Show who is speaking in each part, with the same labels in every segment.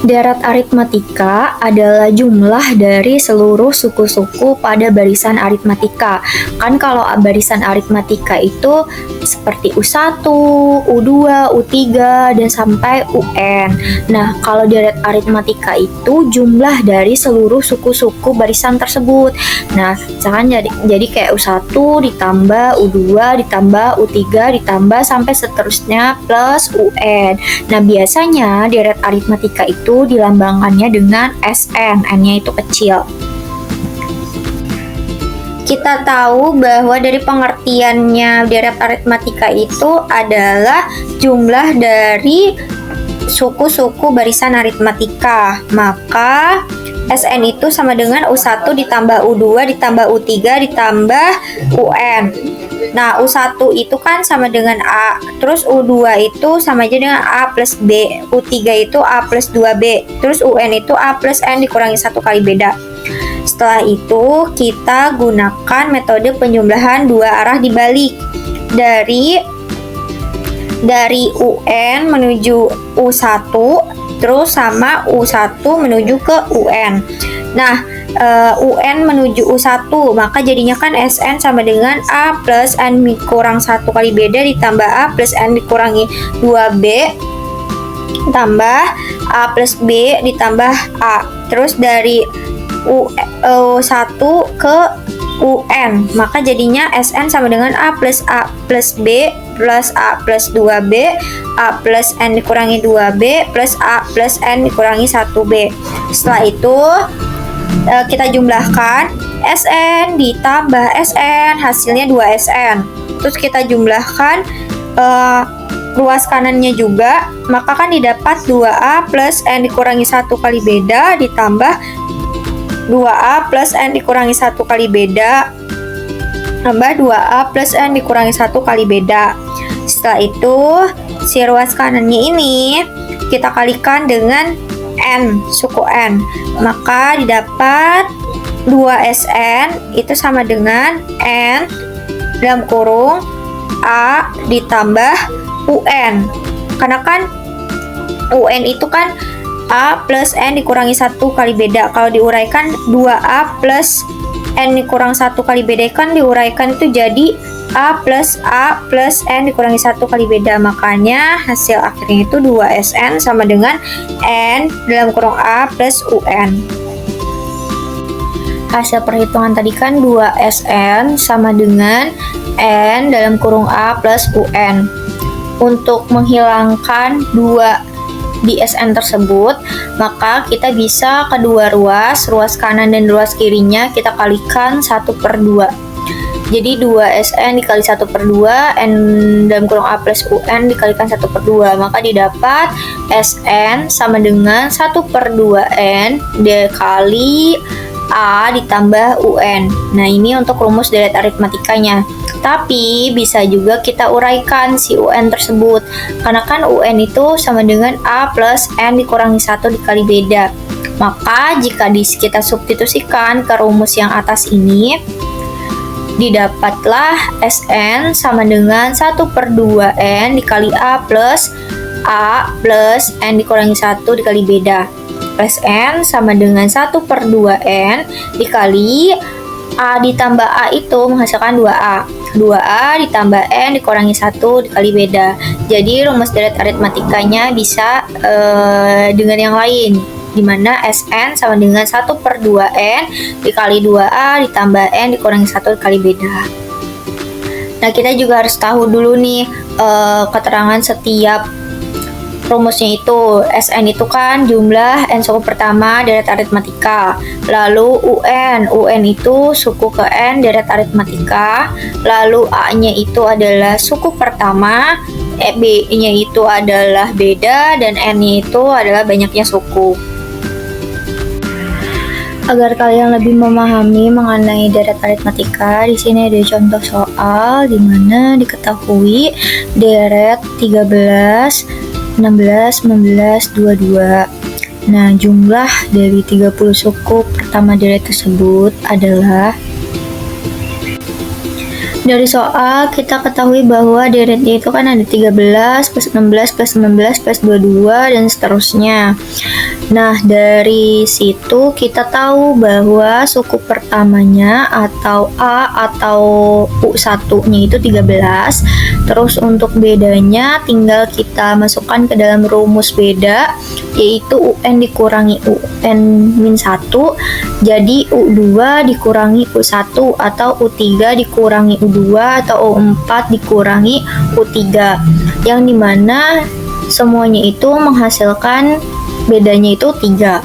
Speaker 1: Deret aritmatika adalah jumlah dari seluruh suku-suku pada barisan aritmatika. Kan kalau barisan aritmatika itu seperti U1, U2, U3, dan sampai UN. Nah, kalau deret aritmatika itu jumlah dari seluruh suku-suku barisan tersebut. Nah, misalkan jadi kayak U1 ditambah U2 ditambah U3 ditambah sampai seterusnya plus UN. Nah, biasanya deret aritmatika itu dilambangkannya dengan SN, N-nya itu kecil. Kita tahu bahwa dari pengertiannya deret aritmatika itu adalah jumlah dari suku-suku barisan aritmatika. Maka SN itu sama dengan U1 ditambah U2 ditambah U3 ditambah UN. Nah, U1 itu kan sama dengan A, terus U2 itu sama aja dengan A plus B, U3 itu A plus 2B, terus UN itu A plus N dikurangi 1 kali beda. Setelah itu, kita gunakan metode penjumlahan dua arah dibalik. Dari UN menuju U1, terus sama U1 menuju ke UN. Nah, UN menuju U1, maka jadinya kan SN sama dengan A plus N kurang 1 kali beda ditambah A plus N dikurangi 2B tambah A plus B ditambah A. Terus dari U1 ke UN, maka jadinya SN sama dengan A plus B plus A plus 2B A plus N dikurangi 2B plus A plus N dikurangi 1B. Setelah itu kita jumlahkan SN ditambah SN, hasilnya 2SN. Terus kita jumlahkan ruas kanannya juga, maka kan didapat 2A plus N dikurangi 1 kali beda ditambah 2A plus N dikurangi 1 kali beda tambah 2A plus N dikurangi 1 kali beda. Setelah itu, si ruas kanannya ini kita kalikan dengan N, suku N, maka didapat 2SN itu sama dengan N dalam kurung A ditambah UN. Karena kan UN itu kan A plus N dikurangi 1 kali beda. Kalau diuraikan 2A plus N dikurang 1 kali beda kan diuraikan itu jadi A plus N dikurangi 1 kali beda. Makanya hasil akhirnya itu 2SN sama dengan N dalam kurung A plus UN. Hasil perhitungan tadi kan 2SN sama dengan N dalam kurung A plus UN. Untuk menghilangkan 2 di SN tersebut, maka kita bisa kedua ruas kanan dan ruas kirinya kita kalikan 1/2. Jadi 2SN dikali 1/2, N dalam kurung A plus UN dikalikan 1/2, maka didapat SN sama dengan 1/2N dikali A ditambah UN. Nah, ini untuk rumus deret aritmatikanya. Tapi bisa juga kita uraikan si UN tersebut, karena kan UN itu sama dengan A plus N dikurangi 1 dikali beda. Maka jika kita substitusikan ke rumus yang atas ini, didapatlah SN sama dengan 1/2N dikali A plus N dikurangi 1 dikali beda. SN sama dengan 1/2N dikali A ditambah A itu menghasilkan 2A. 2A ditambah N dikurangi 1 dikali beda. Jadi rumus deret aritmatikanya bisa dengan yang lain, di mana SN sama dengan 1/2N dikali 2A ditambah N dikurangi 1 dikali beda. Nah, kita juga harus tahu dulu nih keterangan setiap rumusnya itu. SN itu kan jumlah N suku pertama deret aritmatika. Lalu UN itu suku ke N deret aritmatika. Lalu A-nya itu adalah suku pertama, B-nya itu adalah beda, dan N-nya itu adalah banyaknya suku. Agar kalian lebih memahami mengenai deret aritmatika, di sini ada contoh soal di mana diketahui deret 13, 16, 19, 22. Nah, jumlah dari 30 suku pertama deret tersebut adalah, dari soal kita ketahui bahwa deretnya itu kan ada 13 plus 16 plus 19 plus 22 dan seterusnya. Nah, dari situ kita tahu bahwa suku pertamanya atau A atau U1-nya itu 13. Terus untuk bedanya tinggal kita masukkan ke dalam rumus beda, yaitu UN dikurangi UN-1. Jadi U2 dikurangi U1 atau U3 dikurangi U2 atau U4 dikurangi U3. Yang dimana semuanya itu menghasilkan bedanya itu 3.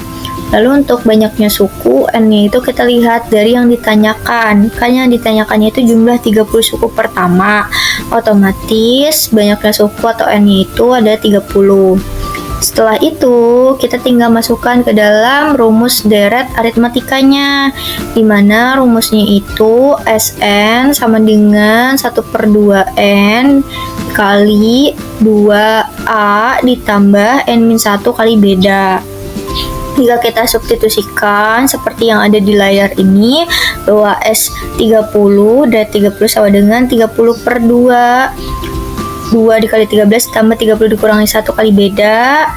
Speaker 1: Lalu untuk banyaknya suku, N-nya itu kita lihat dari yang ditanyakan. Kan yang ditanyakannya itu jumlah 30 suku pertama. Otomatis banyaknya suku atau N-nya itu ada 30. Setelah itu, kita tinggal masukkan ke dalam rumus deret aritmatikanya, di mana rumusnya itu Sn sama dengan 1/2N kali 2A ditambah N-1 kali beda. Jika kita substitusikan seperti yang ada di layar ini, bahwa S30 dan 30 sama dengan 30/2. 2 dikali 13 ditambah 30 dikurangi 1 kali beda.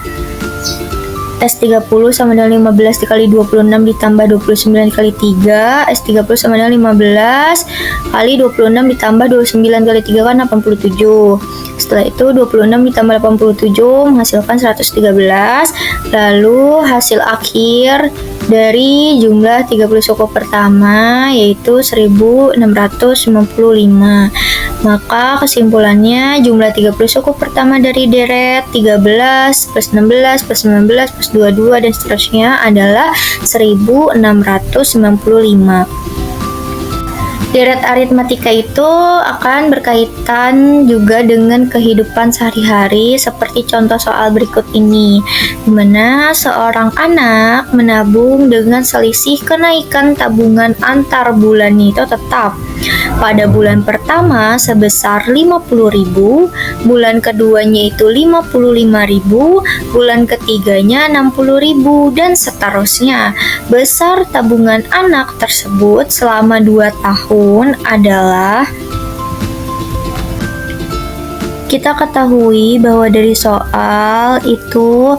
Speaker 1: S30 sama dengan 15 dikali 26 ditambah 29 kali 3. S30 sama dengan 15 kali 26 ditambah 29 kali 3 kan 87. Setelah itu 26 ditambah 87 menghasilkan 113. Lalu hasil akhir dari jumlah 30 suku pertama yaitu 1655. Maka kesimpulannya jumlah 30 suku pertama dari deret 13 plus 16 plus 19 plus 22 dan seterusnya adalah 1655. Deret aritmatika itu akan berkaitan juga dengan kehidupan sehari-hari seperti contoh soal berikut ini, di mana seorang anak menabung dengan selisih kenaikan tabungan antar bulan itu tetap. Pada bulan pertama sebesar 50.000, bulan keduanya itu 55.000, bulan ketiganya 60.000 dan seterusnya. Besar tabungan anak tersebut selama 2 tahun adalah, kita ketahui bahwa dari soal itu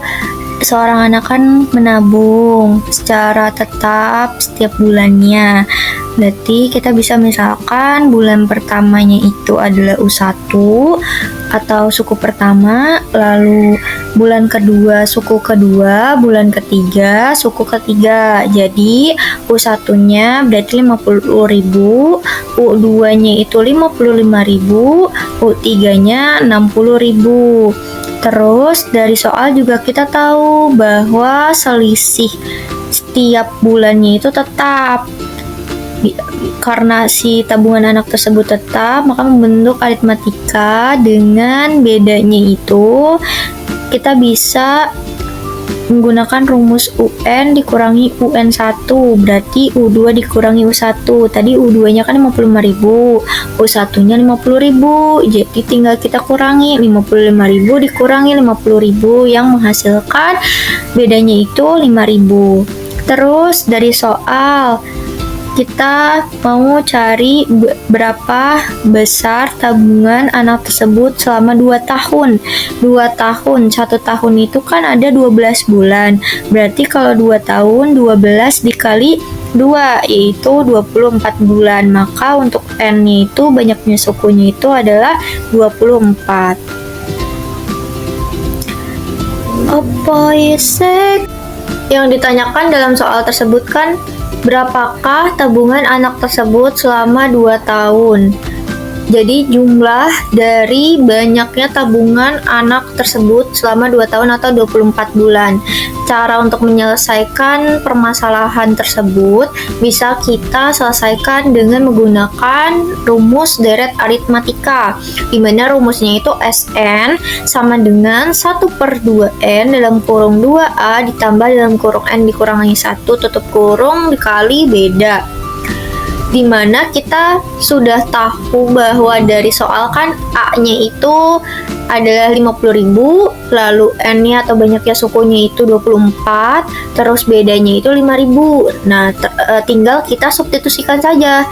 Speaker 1: seorang anak kan menabung secara tetap setiap bulannya. Berarti kita bisa misalkan bulan pertamanya itu adalah U1 atau suku pertama, lalu bulan kedua suku kedua, bulan ketiga suku ketiga. Jadi U1-nya berarti 50.000, U2-nya itu 55.000, U3-nya 60.000. Terus dari soal juga kita tahu bahwa selisih setiap bulannya itu tetap. Karena si tabungan anak tersebut tetap, maka membentuk aritmatika dengan bedanya itu kita bisa menggunakan rumus UN dikurangi UN1, berarti U2 dikurangi U1. Tadi U2-nya kan 55.000, U1-nya 50.000, jadi tinggal kita kurangi 55.000 dikurangi 50.000 yang menghasilkan bedanya itu 5.000. Terus dari soal kita mau cari berapa besar tabungan anak tersebut selama 2 tahun. 2 tahun, 1 tahun itu kan ada 12 bulan. Berarti kalau 2 tahun, 12 dikali 2, yaitu 24 bulan. Maka untuk N-nya itu, banyaknya sukunya itu adalah 24. Apa isek? Yang ditanyakan dalam soal tersebut kan, berapakah tabungan anak tersebut selama 2 tahun? Jadi jumlah dari banyaknya tabungan anak tersebut selama 2 tahun atau 24 bulan. Cara untuk menyelesaikan permasalahan tersebut bisa kita selesaikan dengan menggunakan rumus deret aritmatika, di mana rumusnya itu Sn sama dengan 1/2N dalam kurung 2A ditambah dalam kurung N dikurangi 1 tutup kurung dikali beda. Dimana kita sudah tahu bahwa dari soal kan A-nya itu adalah 50.000, lalu N-nya atau banyaknya sukunya itu 24, terus bedanya itu 5.000. Nah, tinggal kita substitusikan saja.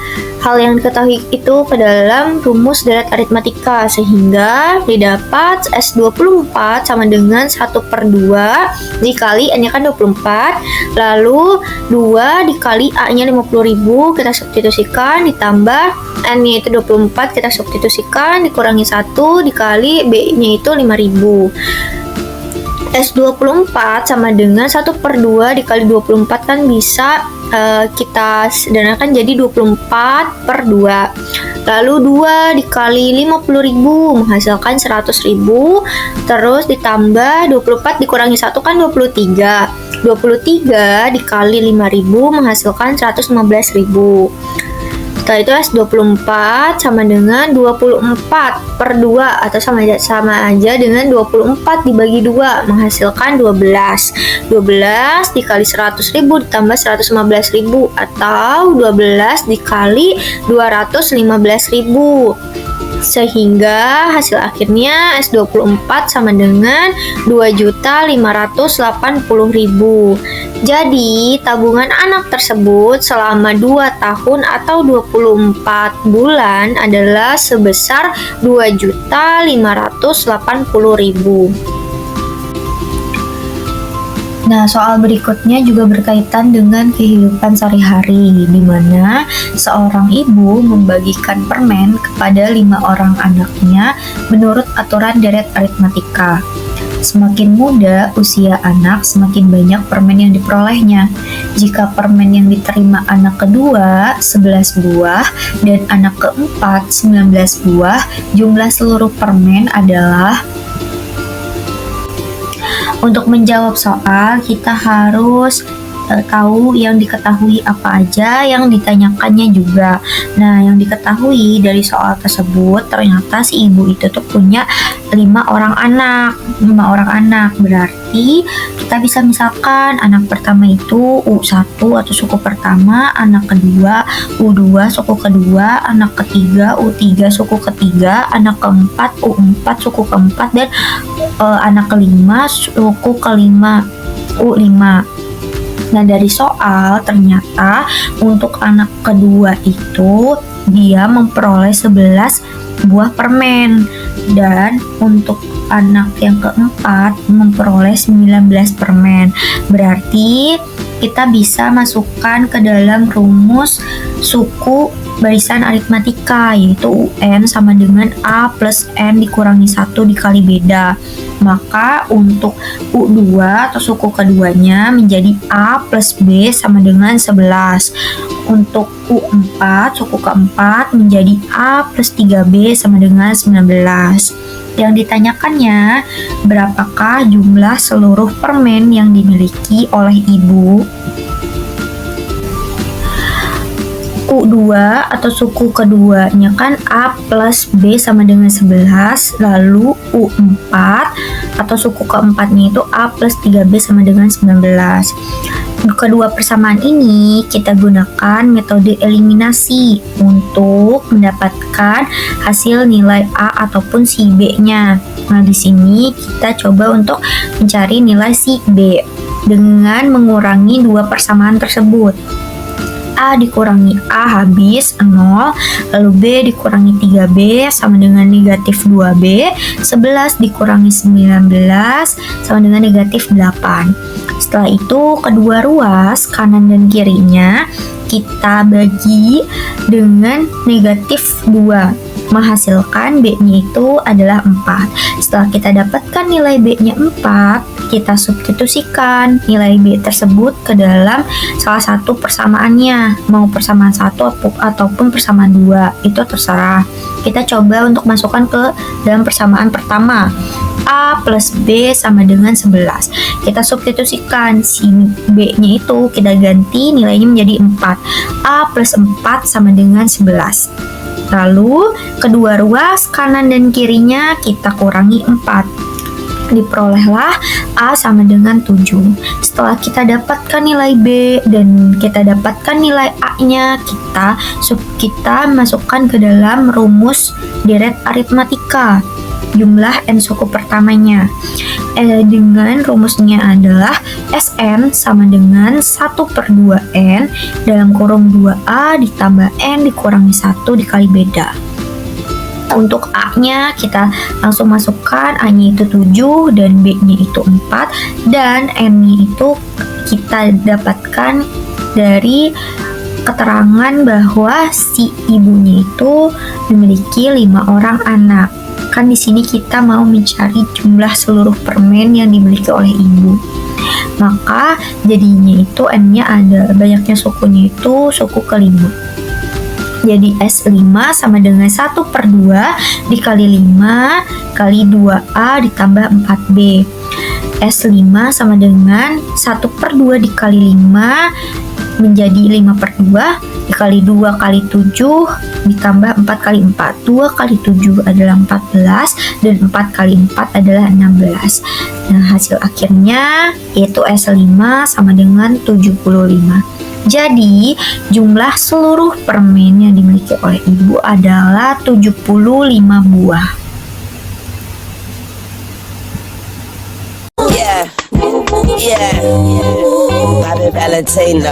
Speaker 1: hal yang diketahui itu ke dalam rumus deret aritmatika, sehingga didapat S24 sama dengan 1/2 dikali N-nya kan 24, lalu 2 dikali A-nya 50.000, kita substitusikan, ditambah N-nya itu 24, kita substitusikan, dikurangi 1 dikali B-nya itu 5.000. S24 sama dengan 1/2 dikali 24 kan bisa kita sederhanakan jadi 24/2. Lalu 2 dikali 50.000 menghasilkan 100.000. Terus ditambah 24 dikurangi 1 kan 23. 23 dikali 5.000 menghasilkan 115.000. Setelah itu S24 sama dengan 24/2 atau sama aja dengan 24 dibagi 2 menghasilkan 12. 12 dikali 100.000 ditambah 115.000 atau 12 dikali 215.000. Sehingga hasil akhirnya S24 sama dengan 2.580.000. Jadi, tabungan anak tersebut selama 2 tahun atau 24 bulan adalah sebesar 2.580.000. Nah, soal berikutnya juga berkaitan dengan kehidupan sehari-hari, di mana seorang ibu membagikan permen kepada 5 orang anaknya menurut aturan deret aritmatika. Semakin muda usia anak, semakin banyak permen yang diperolehnya. Jika permen yang diterima anak kedua 11 buah dan anak keempat 19 buah, jumlah seluruh permen adalah. Untuk menjawab soal, kita harus tahu yang diketahui apa aja, yang ditanyakannya juga. Nah, yang diketahui dari soal tersebut, ternyata si ibu itu tuh punya 5 orang anak. Berarti kita bisa misalkan anak pertama itu U1 atau suku pertama, anak kedua U2 suku kedua, anak ketiga U3 suku ketiga, anak keempat U4 suku keempat, dan anak kelima suku kelima U5. Nah, dari soal ternyata untuk anak kedua itu dia memperoleh 11 buah permen, dan untuk anak yang keempat memperoleh 19 permen. Berarti kita bisa masukkan ke dalam rumus suku barisan aritmatika, yaitu UN sama dengan A plus N dikurangi 1 dikali beda. Maka untuk U2 atau suku keduanya menjadi A plus B sama dengan 11. Untuk U4 suku keempat menjadi A plus 3B sama dengan 19. Yang ditanyakannya, berapakah jumlah seluruh permen yang dimiliki oleh ibu? U2 atau suku keduanya kan A plus B sama dengan 11, lalu U4 atau suku keempatnya itu A plus 3B sama dengan 19. Kedua persamaan ini kita gunakan metode eliminasi untuk mendapatkan hasil nilai A ataupun si B-nya. Nah, di sini kita coba untuk mencari nilai si B dengan mengurangi dua persamaan tersebut. A dikurangi A habis 0, lalu B dikurangi 3B sama dengan negatif 2B, 11 dikurangi 19 sama dengan negatif 8. Setelah itu kedua ruas kanan dan kirinya kita bagi dengan negatif 2, menghasilkan B-nya itu adalah 4. Setelah kita dapatkan nilai B-nya 4, kita substitusikan nilai B tersebut ke dalam salah satu persamaannya, mau persamaan 1 ataupun persamaan 2, itu terserah. Kita coba untuk masukkan ke dalam persamaan pertama, A plus B sama dengan 11. Kita substitusikan si B-nya itu, kita ganti nilainya menjadi 4. A plus 4 sama dengan 11. Lalu kedua ruas kanan dan kirinya kita kurangi 4. Diperolehlah A sama dengan 7. Setelah kita dapatkan nilai B dan kita dapatkan nilai A-nya, kita masukkan ke dalam rumus deret aritmatika. jumlah N suku pertamanya. Dengan rumusnya adalah Sn sama dengan 1/2N dalam kurung 2A ditambah N dikurangi 1 dikali beda. Untuk A-nya kita langsung masukkan, A-nya itu 7 dan B-nya itu 4 dan N-nya itu kita dapatkan dari keterangan bahwa si ibunya itu memiliki 5 orang anak. Kan di sini kita mau mencari jumlah seluruh permen yang dimiliki oleh ibu. Maka jadinya itu N-nya ada, banyaknya sukunya itu suku kelima. Jadi S5 sama dengan 1/2 dikali 5 kali 2A ditambah 4B. S5 sama dengan 1/2 dikali 5 menjadi 5/2 dikali 2 kali 7 ditambah 4 kali 4. 2 kali 7 adalah 14 dan 4 kali 4 adalah 16. Nah, hasil akhirnya yaitu S5 sama dengan 75. Jadi, jumlah seluruh permen yang dimiliki oleh ibu adalah 75 buah.
Speaker 2: Yeah, yeah, Happy Valentine.